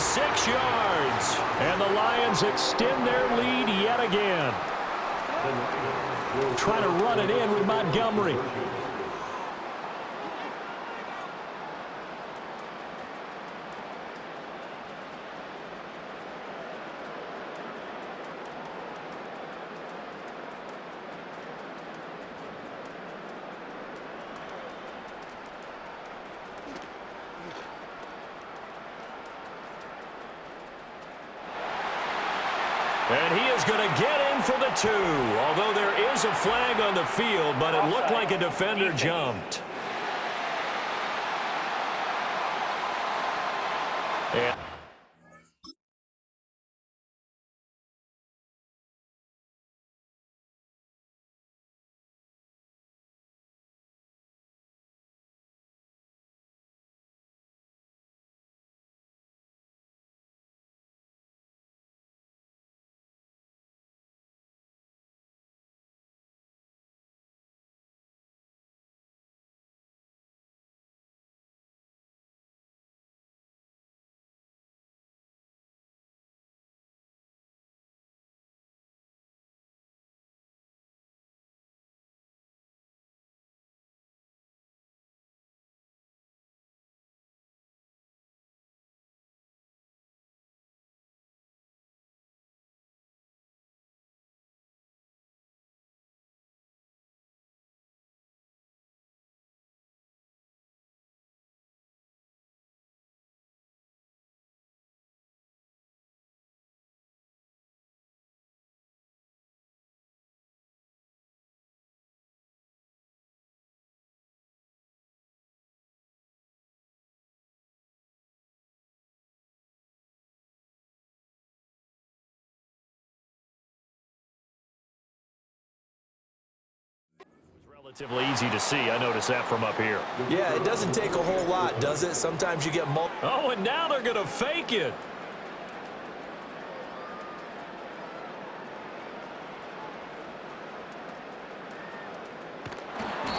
6 yards. And the Lions extend their lead yet again. Trying to run it in with Montgomery. And he is going to get in for the 2. Although there is a flag on the field, but it looked like a defender jumped. And relatively easy to see. I noticed that from up here. Yeah, it doesn't take a whole lot, does it? Sometimes you get Oh, and now they're going to fake it.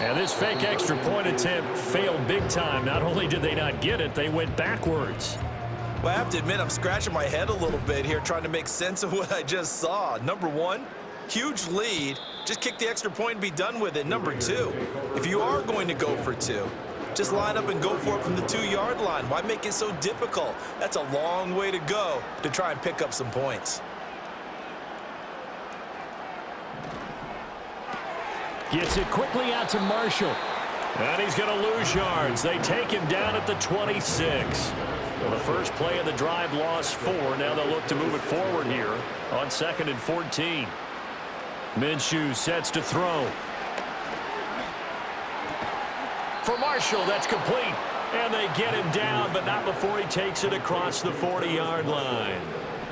And this fake extra point attempt failed big time. Not only did they not get it, they went backwards. Well, I have to admit, I'm scratching my head a little bit here trying to make sense of what I just saw. Number one, huge lead. Just kick the extra point and be done with it. Number two, if you are going to go for 2, just line up and go for it from the 2-yard line. Why make it so difficult? That's a long way to go to try and pick up some points. Gets it quickly out to Marshall. And he's going to lose yards. They take him down at the 26. Well, the first play of the drive lost 4. Now they'll look to move it forward here on 2nd and 14. Minshew sets to throw. For Marshall, that's complete. And they get him down, but not before he takes it across the 40-yard line.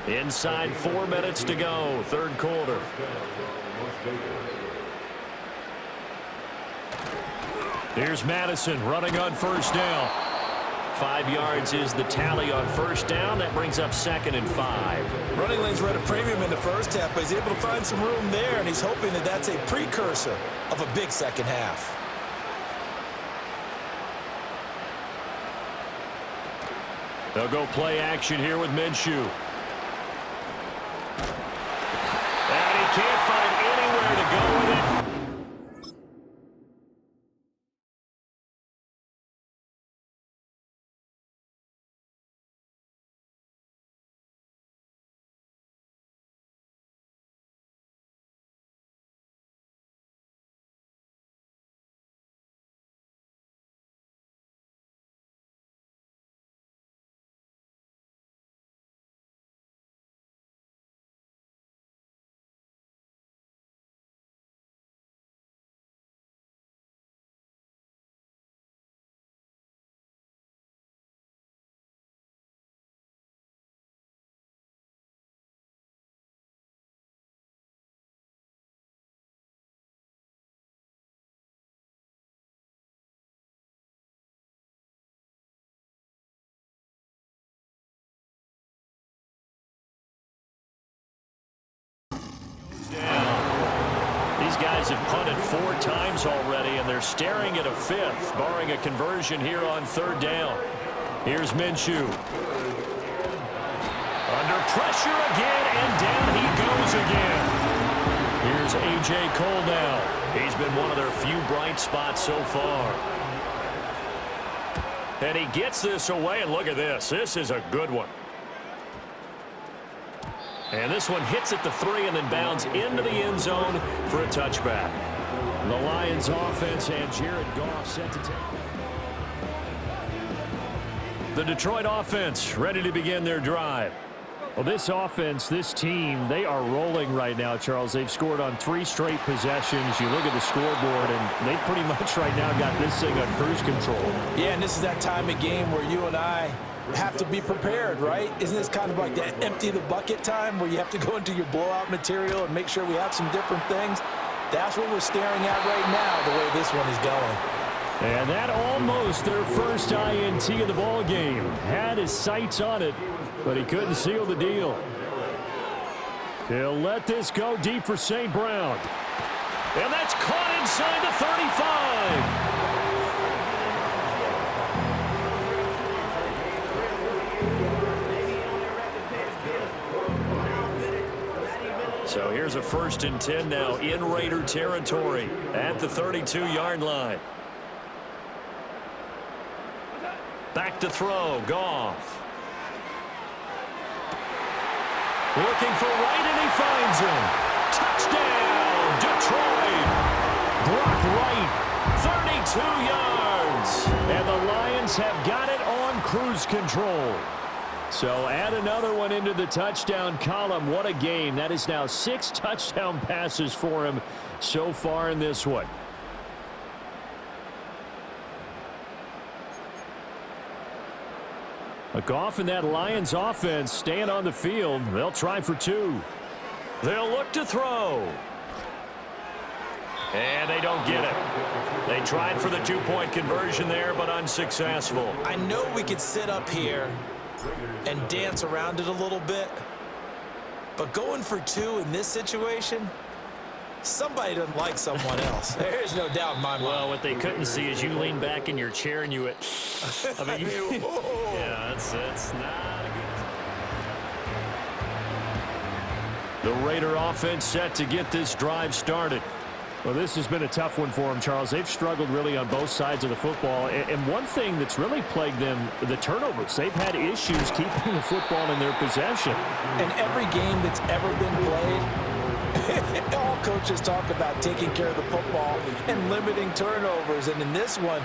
Inside 4 minutes to go, 3rd quarter. Here's Madison running on 1st down. 5 yards is the tally on 1st down. That brings up 2nd and 5. Running lanes were at a premium in the first half, but he's able to find some room there, and he's hoping that that's a precursor of a big second half. They'll go play action here with Minshew. And he can't find anywhere to go with it. These guys have punted 4 times already, and they're staring at a 5th, barring a conversion here on 3rd down. Here's Minshew. Pressure again, and down he goes again. Here's A.J. Cole now. He's been one of their few bright spots so far. And he gets this away, and look at this. This is a good one. And this one hits at the 3 and then bounds into the end zone for a touchback. The Lions offense and Jared Goff set to take. The Detroit offense ready to begin their drive. Well, this offense, this team, they are rolling right now, Charles. They've scored on 3 straight possessions. You look at the scoreboard, and they pretty much right now got this thing on cruise control. Yeah, and this is that time of game where you and I have to be prepared, right? Isn't this kind of like that empty the bucket time where you have to go into your blowout material and make sure we have some different things? That's what we're staring at right now, the way this one is going. And that almost their first INT of the ball game. Had his sights on it, but he couldn't seal the deal. He'll let this go deep for St. Brown. And that's caught inside the 35. So here's a 1st and 10 now in Raider territory at the 32-yard line. Back to throw, Goff. Looking for Wright, and he finds him. Touchdown, Detroit. Brock Wright, 32 yards. And the Lions have got it on cruise control. So add another one into the touchdown column. What a game. That is now 6 touchdown passes for him so far in this one. Goff and that Lions offense staying on the field. They'll try for 2. They'll look to throw. And they don't get it. They tried for the 2-point conversion there, but unsuccessful. I know we could sit up here and dance around it a little bit, but going for 2 in this situation, somebody doesn't like someone else. There's no doubt in my mind. Well, what they couldn't see is you lean back in your chair and you went, I mean, yeah, that's not a good. The Raider offense set to get this drive started. Well, this has been a tough one for them, Charles. They've struggled really on both sides of the football. And one thing that's really plagued them, the turnovers. They've had issues keeping the football in their possession. In every game that's ever been played, all coaches talk about taking care of the football and limiting turnovers. And in this one,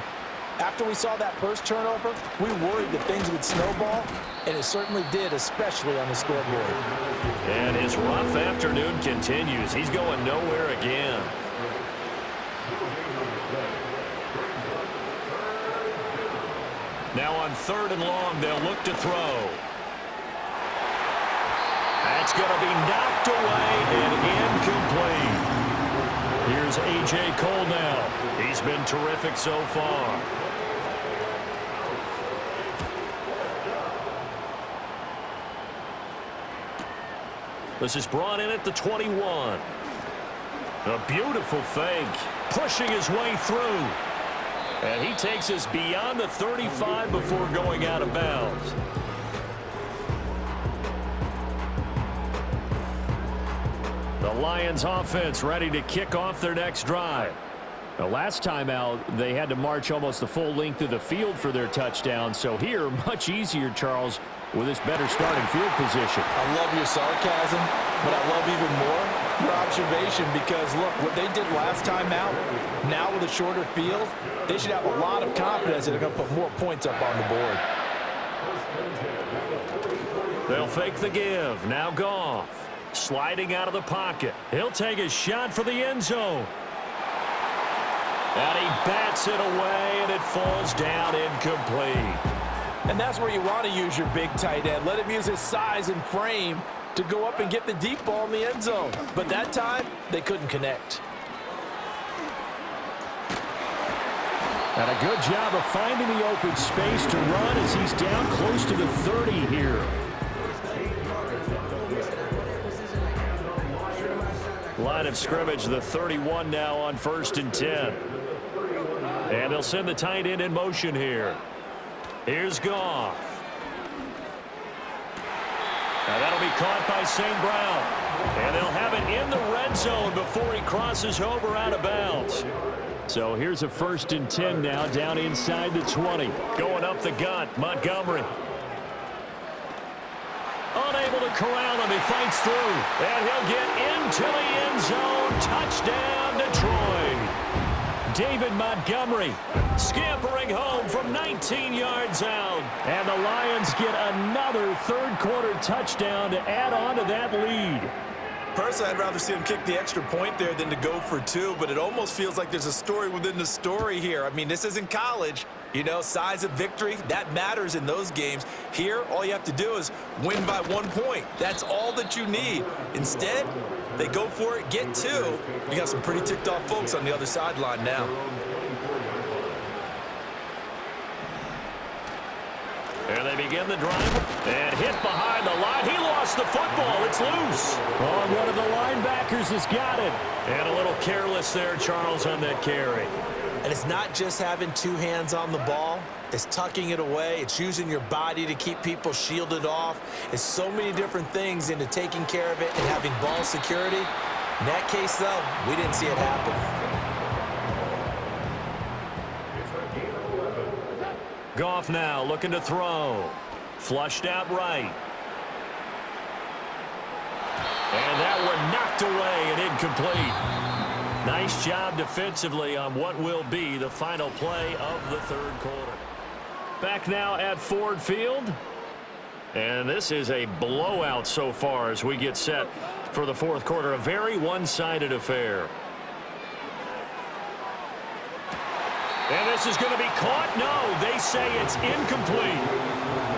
after we saw that first turnover, we worried that things would snowball, and it certainly did, especially on the scoreboard. And his rough afternoon continues. He's going nowhere again. Now on 3rd and long, they'll look to throw. That's going to be knocked away and incomplete. Here's A.J. Cole now. He's been terrific so far. This is brought in at the 21. A beautiful fake, pushing his way through. And he takes us beyond the 35 before going out of bounds. The Lions offense ready to kick off their next drive. The last time out, they had to march almost the full length of the field for their touchdown. So here, much easier, Charles, with this better starting field position. I love your sarcasm, but I love even more your observation, because, look, what they did last time out, now with a shorter field, they should have a lot of confidence that they're going to put more points up on the board. They'll fake the give. Now Goff. Sliding out of the pocket. He'll take a shot for the end zone. And he bats it away, and it falls down incomplete. And that's where you want to use your big tight end. Let him use his size and frame to go up and get the deep ball in the end zone. But that time, they couldn't connect. And a good job of finding the open space to run as he's down close to the 30 here. Line of scrimmage, the 31 now on 1st and 10. And they'll send the tight end in motion here. Here's Goff. Now that'll be caught by St. Brown. And they'll have it in the red zone before he crosses over out of bounds. So here's a 1st and 10 now, down inside the 20. Going up the gut, Montgomery. Unable to corral him, he fights through. And he'll get into the end zone. Touchdown, Detroit. David Montgomery scampering home from 19 yards out. And the Lions get another third-quarter touchdown to add on to that lead. Personally, I'd rather see him kick the extra point there than to go for 2, but it almost feels like there's a story within the story here. I mean, this isn't college. You know, size of victory, that matters in those games. Here, all you have to do is win by 1 point. That's all that you need. Instead, they go for it, get 2. You got some pretty ticked off folks on the other sideline now. And they begin the drive. And hit behind the line. He lost the football. It's loose. Oh, and one of the linebackers has got it. And a little careless there, Charles, on that carry. And it's not just having 2 hands on the ball. It's tucking it away. It's using your body to keep people shielded off. It's so many different things into taking care of it and having ball security. In that case, though, we didn't see it happen. Goff now looking to throw. Flushed out right. And that one knocked away and incomplete. Nice job defensively on what will be the final play of the third quarter. Back now at Ford Field. And this is a blowout so far as we get set for the fourth quarter. A very one-sided affair. And this is going to be caught. No, they say it's incomplete.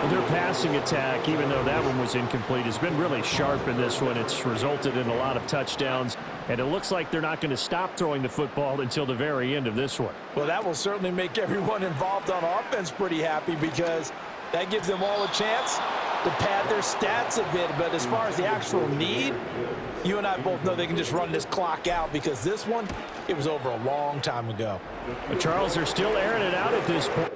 Their passing attack, even though that one was incomplete, has been really sharp in this one. It's resulted in a lot of touchdowns, and it looks like they're not going to stop throwing the football until the very end of this one. Well, that will certainly make everyone involved on offense pretty happy because that gives them all a chance to pad their stats a bit. But as far as the actual need, you and I both know they can just run this clock out because this one, it was over a long time ago. But Charles, they're still airing it out at this point.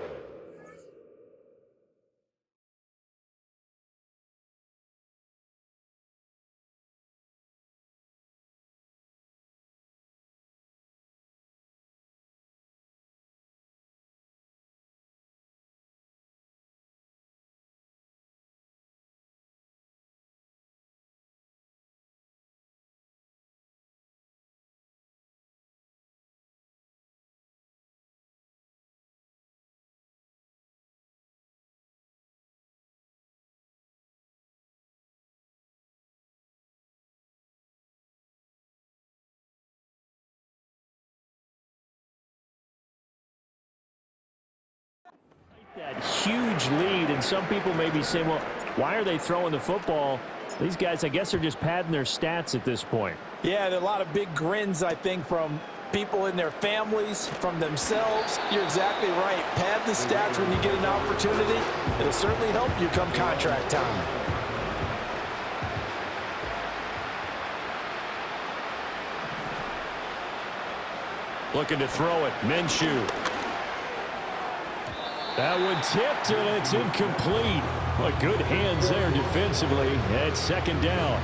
That huge lead, and some people may be saying, well, why are they throwing the football? These guys, I guess, are just padding their stats at this point. Yeah, there are a lot of big grins, I think, from people in their families, from themselves. You're exactly right. Pad the stats when you get an opportunity. It'll certainly help you come contract time. Looking to throw it. Minshew. That one tipped, and it's incomplete. Well, good hands there defensively. And it's second down.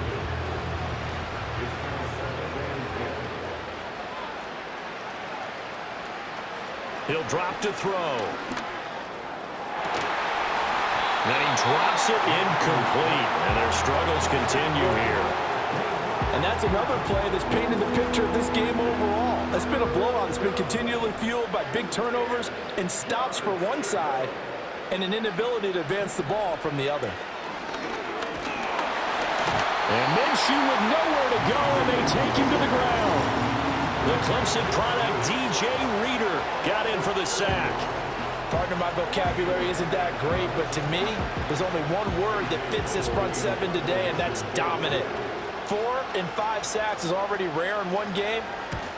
He'll drop to throw. Then he drops it incomplete. And their struggles continue here. And that's another play that's painted the picture of this game overall. It's been a blowout. It's been continually fueled by big turnovers and stops for one side and an inability to advance the ball from the other. And Minshew with nowhere to go, and they take him to the ground. The Clemson product, DJ Reader, got in for the sack. Pardon my vocabulary isn't that great, but to me, there's only one word that fits this front seven today, and that's dominant. 4 and 5 sacks is already rare in one game.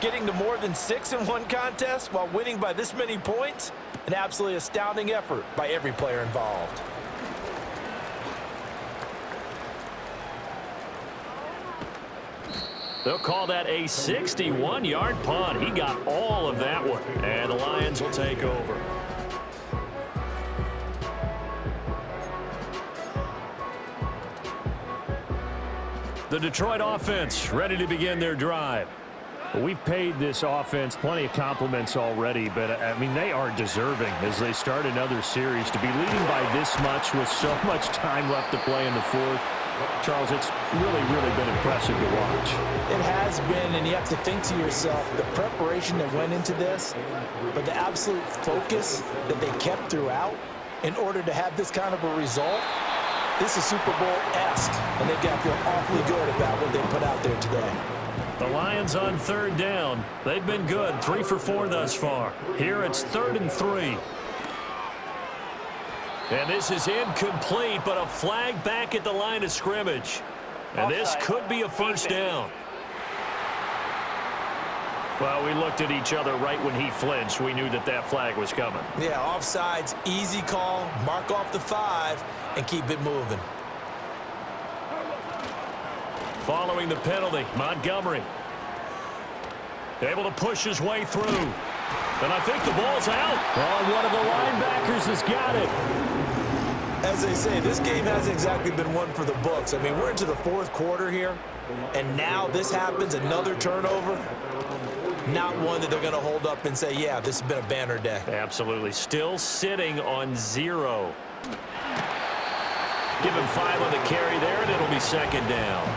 Getting to more than 6 in one contest while winning by this many points, an absolutely astounding effort by every player involved. They'll call that a 61-yard punt. He got all of that one, and the Lions will take over. The Detroit offense ready to begin their drive. We've paid this offense plenty of compliments already, but, I mean, they are deserving as they start another series. To be leading by this much with so much time left to play in the fourth, Charles, it's really, really been impressive to watch. It has been, and you have to think to yourself, the preparation that went into this, but the absolute focus that they kept throughout in order to have this kind of a result. This is Super Bowl-esque, and they've got to feel awfully good about what they put out there today. The Lions on third down. They've been good, 3 for 4 thus far. Here it's 3rd and 3. And this is incomplete, but a flag back at the line of scrimmage. And this could be a first down. Well, we looked at each other right when he flinched. We knew that that flag was coming. Yeah, offsides, easy call, mark off the 5, and keep it moving. Following the penalty, Montgomery able to push his way through. And I think the ball's out. Oh, one of the linebackers has got it. As they say, this game hasn't exactly been one for the books. I mean, we're into the 4th quarter here, and now this happens, another turnover. Not one that they're going to hold up and say, yeah, this has been a banner day. Absolutely. Still sitting on 0. Give him 5 on the carry there, and it'll be 2nd down.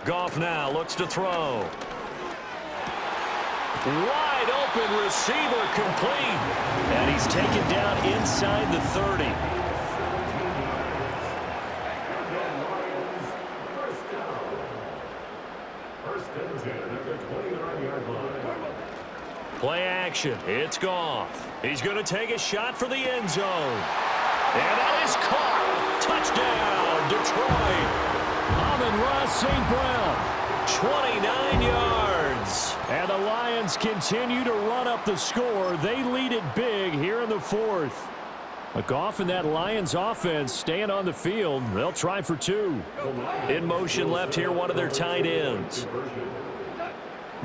Goff now looks to throw. Wide open receiver complete. And he's taken down inside the 30. Play action. It's Goff. He's going to take a shot for the end zone. And that is caught. Touchdown, Detroit. Amon-Ra St. Brown. 29 yards. And the Lions continue to run up the score. They lead it big here in the 4th. Goff and that Lions offense staying on the field. They'll try for 2. In motion left here, one of their tight ends.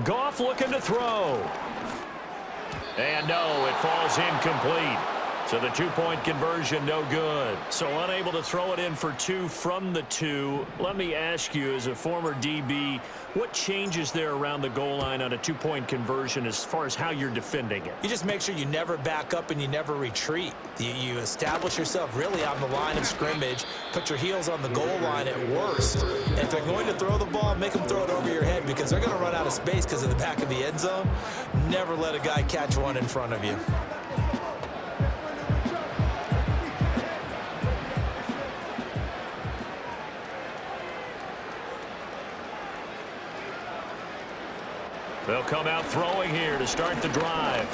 Goff looking to throw. And no, it falls incomplete. So the 2-point conversion, no good. So unable to throw it in for 2 from the 2. Let me ask you, as a former DB, what changes there around the goal line on a 2-point conversion as far as how you're defending it? You just make sure you never back up and you never retreat. You establish yourself really on the line of scrimmage, put your heels on the goal line at worst. And if they're going to throw the ball, make them throw it over your head because they're going to run out of space because of the back of the end zone. Never let a guy catch one in front of you. They'll come out throwing here to start the drive.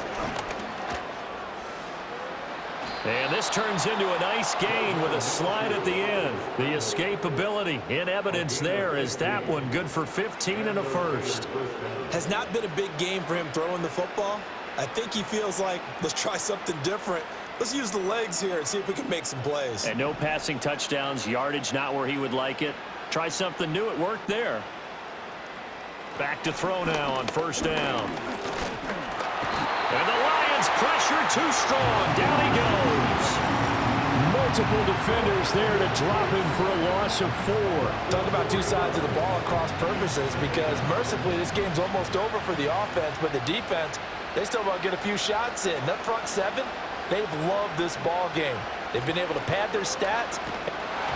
And this turns into a nice gain with a slide at the end. The escapability in evidence there is that one good for 15 and a first. Has not been a big game for him throwing the football. I think he feels like, let's try something different. Let's use the legs here and see if we can make some plays. And no passing touchdowns, yardage not where he would like it. Try something new, it worked there. Back to throw now on 1st down. And the Lions pressure too strong. Down he goes. Multiple defenders there to drop him for a loss of 4. Talk about 2 sides of the ball at cross purposes because mercifully this game's almost over for the offense, but the defense, they still want to get a few shots in. That front 7, they've loved this ball game. They've been able to pad their stats.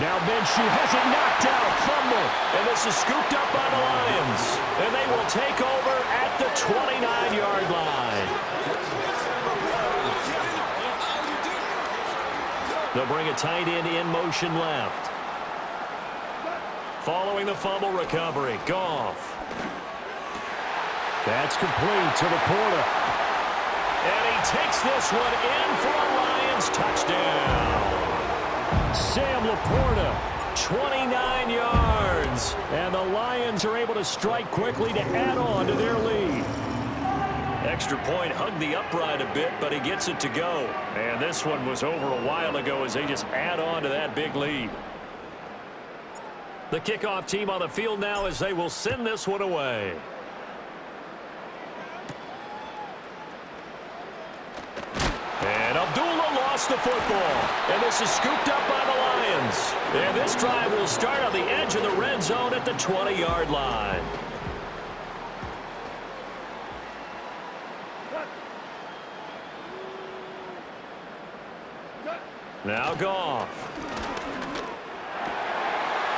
Now Minshew has it knocked out. Fumble. And this is scooped up by the Lions. And they will take over at the 29-yard line. They'll bring a tight end in motion left. Following the fumble recovery, Goff. That's complete to Laporta. And he takes this one in for a Lions touchdown. Sam Laporta, 29 yards. And the Lions are able to strike quickly to add on to their lead. Extra point hugged the upright a bit, but he gets it to go. And this one was over a while ago as they just add on to that big lead. The kickoff team on the field now as they will send this one away. And Abdullah lost the football. And this is scooped up by the Lions. And this drive will start on the edge of the red zone at the 20-yard line. Now Goff.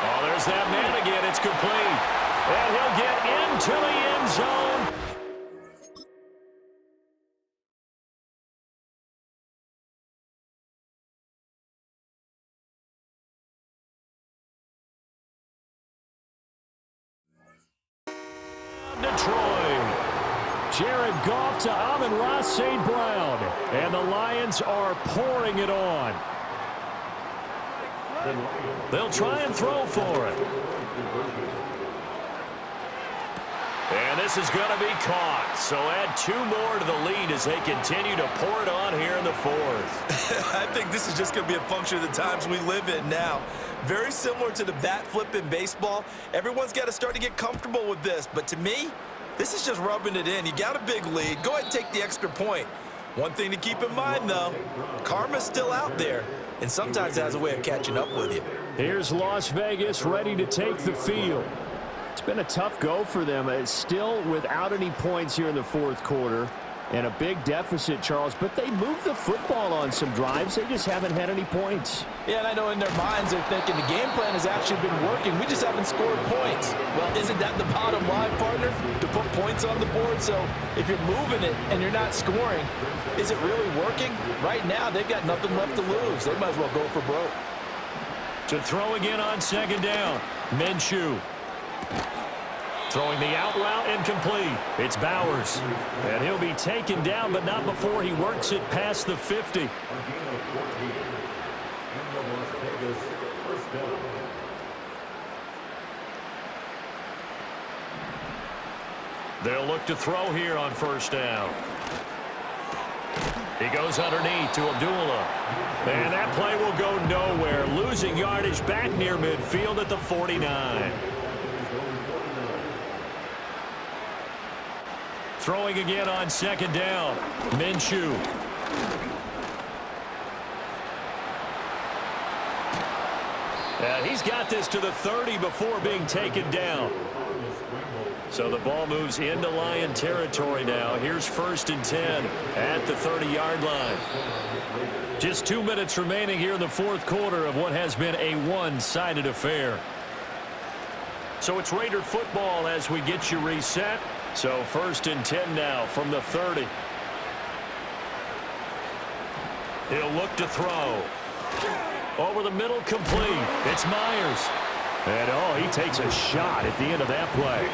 Oh, there's that man again. It's complete. And he'll get into the end zone. Detroit. Jared Goff to Amon-Ra St. Brown. And the Lions are pouring it on. They'll try and throw for it. And this is going to be caught. So add 2 more to the lead as they continue to pour it on here in the 4th. I think this is just going to be a function of the times we live in now. Very similar to the bat flip in baseball. Everyone's got to start to get comfortable with this. But to me, this is just rubbing it in. You got a big lead. Go ahead and take the extra point. One thing to keep in mind, though, karma's still out there, and sometimes it has a way of catching up with you. Here's Las Vegas ready to take the field. It's been a tough go for them. It's still without any points here in the 4th quarter and a big deficit, Charles, but they moved the football on some drives. They just haven't had any points. Yeah, and I know in their minds they're thinking the game plan has actually been working. We just haven't scored points. Well, isn't that the bottom line, partner? To put points on the board. So if you're moving it and you're not scoring, is it really working? Right now, they've got nothing left to lose. They might as well go for broke. To throw again on 2nd down. Minshew. Throwing the out route incomplete. It's Bowers. And he'll be taken down, but not before he works it past the 50. They'll look to throw here on 1st down. He goes underneath to Abdullah. And that play will go nowhere. Losing yardage back near midfield at the 49. Throwing again on 2nd down. Minshew. And he's got this to the 30 before being taken down. So the ball moves into Lion territory now. Here's 1st and 10 at the 30-yard line. Just 2 minutes remaining here in the 4th quarter of what has been a one-sided affair. So it's Raider football as we get you reset. So 1st and 10 now from the 30. He'll look to throw. Over the middle, complete. It's Myers. And, oh, he takes a shot at the end of that play.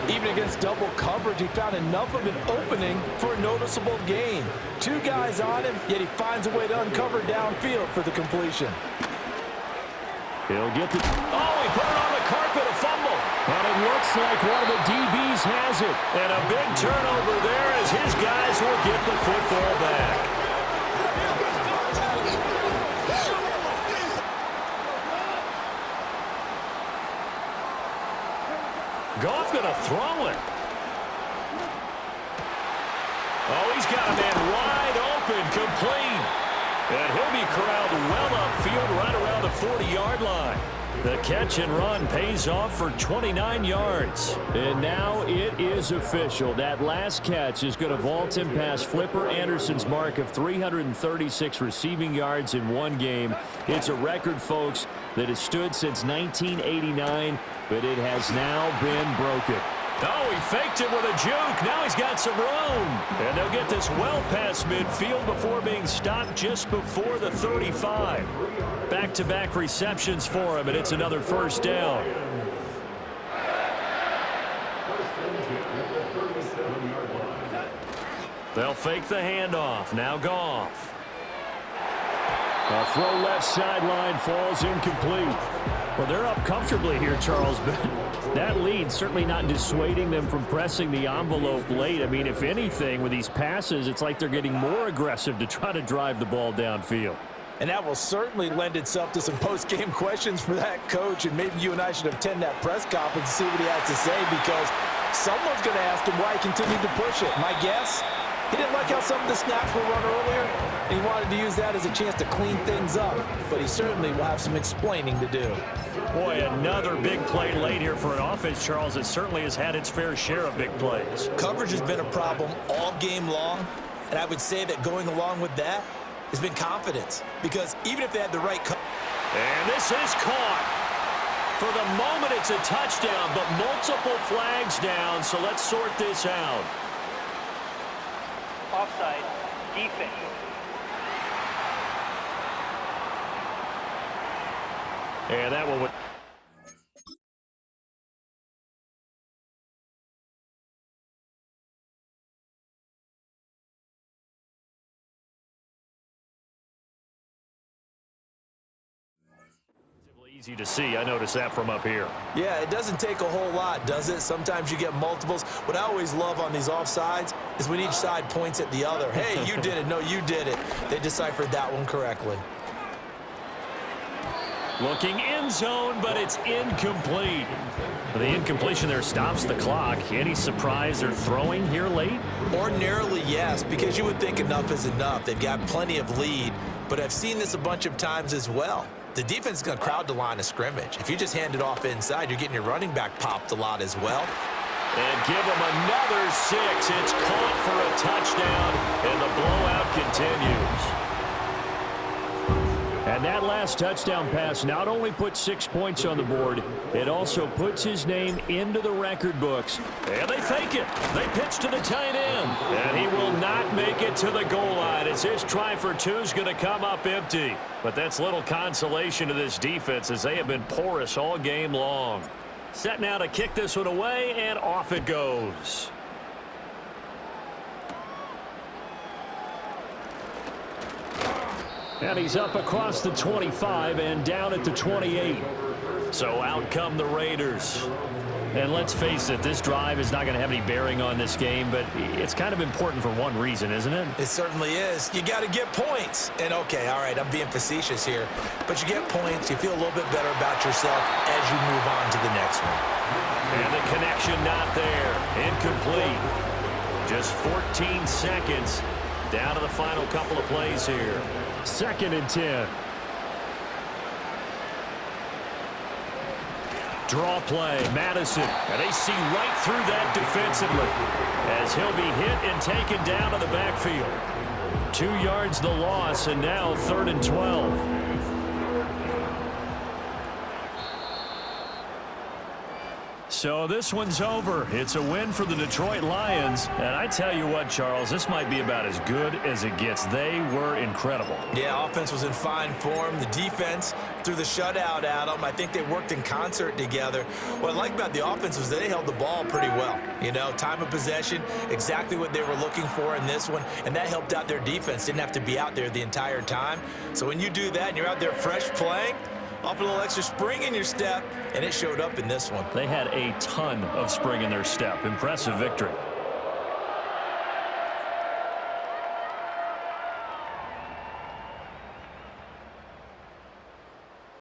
Even against double coverage, he found enough of an opening for a noticeable gain. 2 guys on him, yet he finds a way to uncover downfield for the completion. He'll get the... Oh, he put it on the carpet, a fumble. And it looks like one of the DBs has it. And a big turnover there as his guys will get the football back. Goff going to throw it. Oh, he's got a man wide open, complete. And he'll be corralled well upfield right around the 40-yard line. The catch and run pays off for 29 yards. And now it is official. That last catch is going to vault him past Flipper Anderson's mark of 336 receiving yards in one game. It's a record, folks, that has stood since 1989, but it has now been broken. Oh, he faked it with a juke. Now he's got some room. And they'll get this well past midfield before being stopped just before the 35. Back-to-back receptions for him, and it's another 1st down. They'll fake the handoff. Now Goff. A throw left sideline falls incomplete. Well, they're up comfortably here, Charles, but that lead certainly not dissuading them from pressing the envelope late. I mean, if anything, with these passes, it's like they're getting more aggressive to try to drive the ball downfield. And that will certainly lend itself to some post-game questions for that coach, and maybe you and I should attend that press conference and see what he has to say, because someone's going to ask him why he continued to push it. My guess, he didn't like how some of the snaps were run earlier, and he wanted to use that as a chance to clean things up, but he certainly will have some explaining to do. Boy, another big play late here for an offense, Charles, that certainly has had its fair share of big plays. Coverage has been a problem all game long, and I would say that going along with that has been confidence, because even if they had the right and this is caught. For the moment, it's a touchdown, but multiple flags down, so let's sort this out. Offside, defense. And that one would... easy to see. I noticed that from up here. Yeah, it doesn't take a whole lot, does it? Sometimes you get multiples. What I always love on these offsides is when each side points at the other. Hey, you did it. No, you did it. They deciphered that one correctly. Looking end zone, but it's incomplete. The incompletion there stops the clock. Any surprise they're throwing here late? Ordinarily, yes, because you would think enough is enough. They've got plenty of lead, but I've seen this a bunch of times as well. The defense is going to crowd the line of scrimmage. If you just hand it off inside, you're getting your running back popped a lot as well. And give them another 6. It's caught for a touchdown, and the blowout continues. And that last touchdown pass not only put 6 points on the board, it also puts his name into the record books. And they fake it. They pitch to the tight end. And he will not make it to the goal line as his try for 2 is going to come up empty. But that's little consolation to this defense as they have been porous all game long. Set now to kick this one away, and off it goes. And he's up across the 25 and down at the 28. So out come the Raiders. And let's face it, this drive is not going to have any bearing on this game, but it's kind of important for one reason, isn't it? It certainly is. You got to get points. And, okay, all right, I'm being facetious here. But you get points, you feel a little bit better about yourself as you move on to the next one. And the connection not there. Incomplete. Just 14 seconds down to the final couple of plays here. 2nd and 10. Draw play, Madison, and they see right through that defensively as he'll be hit and taken down to the backfield. 2 yards the loss, and now 3rd and 12. So this one's over. It's a win for the Detroit Lions. And I tell you what, Charles, this might be about as good as it gets. They were incredible. Yeah, offense was in fine form. The defense threw the shutout at them. I think they worked in concert together. What I like about the offense was they held the ball pretty well. You know, time of possession, exactly what they were looking for in this one. And that helped out their defense. Didn't have to be out there the entire time. So when you do that and you're out there fresh playing, off a little extra spring in your step, and it showed up in this one. They had a ton of spring in their step. Impressive victory.